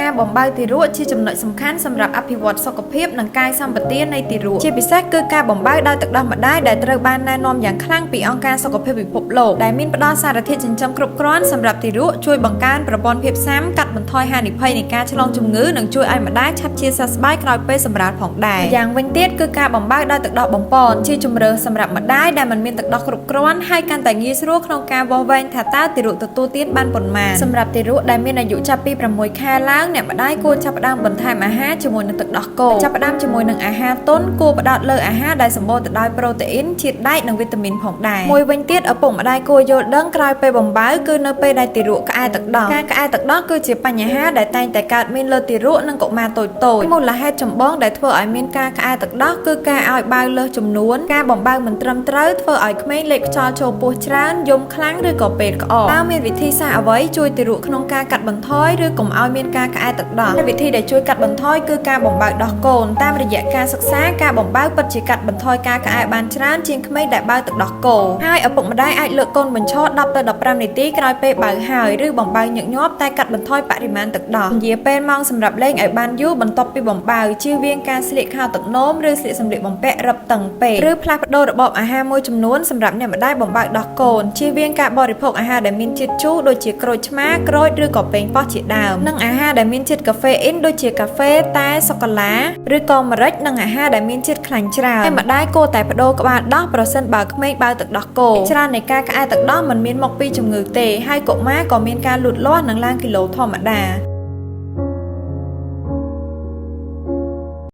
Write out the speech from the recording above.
ការបំបើទីរក់ជាចំណុចសំខាន់សម្រាប់អភិវឌ្ឍសុខភាពនិងកាយសម្បទានៃទីរក់ជាពិសេសគឺការបំបើដោយទឹកដោះម្ដាយដែលត្រូវបានណែនាំយ៉ាងខ្លាំងពីអង្គការសុខភាពពិភពលោកដែលមានផ្ដល់សារធាតុចិញ្ចឹមគ្រប់គ្រាន់សម្រាប់ទីរក់ជួយបង្កើនប្រព័ន្ធភាពស៊ាំកាត់បន្ថយហានិភ័យនៃការឆ្លងជំងឺនិងជួយឲ្យម្ដាយឆាប់ជាសះស្បើយក្រោយពេលសម្រាលផងដែរយ៉ាងវិញទៀតគឺការបំបើដោយទឹកដោះបំពន់ជាជម្រើសសម្រាប់ម្ដាយដែលមិនមានទឹកដោះគ្រប់គ្រាន់ហើយកាន់តែងាយស្រួលក្នុងការវាស់វែងថាតើទីរក់ទទួលទានបានប៉ុន្មានសម្រាប់ទីរក់ដែលមានអាយុចាប់ពី6ខែឡើងអ្នកម្ដាយគួរចាប់ផ្ដើមបន្ថែមអាហារជាមួយនឹងទឹកដោះគោចាប់ផ្ដើមជាមួយនឹងអាហារទន់គួរផ្ដោតលើអាហារដែលសម្បូរទៅដោយប្រូតេអ៊ីនជាតិដែកនិងវីតាមីនផងដែរមួយវិញទៀតឪពុកម្ដាយគួរយល់ដឹងក្រោយពេលបំបើគឺនៅពេលដែលទីរក់ក្អែទឹកដោះការក្អែទឹកដោះគឺជាបញ្ហាដែលតែងតែកើតមានលើទីរក់និងកុមារតូចៗមូលហេតុចម្បងដែលធ្វើឲ្យមានការក្អែទឹកដោះគឺការឲ្យបើលើសចំនួនការបំបើមិនត្រឹមត្រូវធ្វើឲ្យក្មេងលេបខ្យល់ចូលពោះច្រើនយំខ្លាំងឬក៏ពេកក្អកតើមានវិធីសាស្ត្រអ្វីជួយទីរក់ក្នុងការកាត់បន្ថយឬកុំឲ្យមានការក្អែទឹកដោះវិធីដែលជួយកាត់បន្ថយគឺការបំបើដោះកូនតាមរយៈការសិក្សាការបំបើពិតជាកាត់បន្ថយការក្អែបានច្រើនជាងក្មេងដែលបើទឹកដោះគោហើយឪពុកម្ដាយអាចលើកកូនបញ្ឈរ10ទៅ15នាទីក្រោយពេលបើហើយឬបំបើញឹកញាប់តែកាត់បន្ថយបរិមាណទឹកដោះនិយាយពេលម៉ោងសម្រាប់លេងឲ្យបានយូរបន្ទាប់ពីបំបើជៀសវាងការស្លៀកខោទឹកនោមឬស្លៀកសម្លៀកបំពាក់រឹបតឹងពេកឬផ្លាស់ប្ដូររបបអាហារមួយចំនួនសម្រាប់អ្នកម្ដាយបំបើដោះកូនជៀសវាងការបរិភោគអាហារដែលមានជាតិជូរដូចជាក្រូចឆ្មាក្រូចឬក៏ប៉េងប៉ោះជាដើមនិងអាហារដែលមានជាតិកាហ្វេអ៊ីនដូចជាកាហ្វេតែសូកូឡាឬក៏ម្រេចនិងអាហារដែលមានជាតិខ្លាញ់ច្រើនតែម្ដាយគួរតែបដូរក្បាលដោះប្រសិនបើក្មេងបើទឹកដោះគោច្រើននៃការក្អែទឹកដោះមិនមានមកពីជំងឺទេហើយកុមារក៏មានការលូតលាស់និងឡើងគីឡូធម្មតា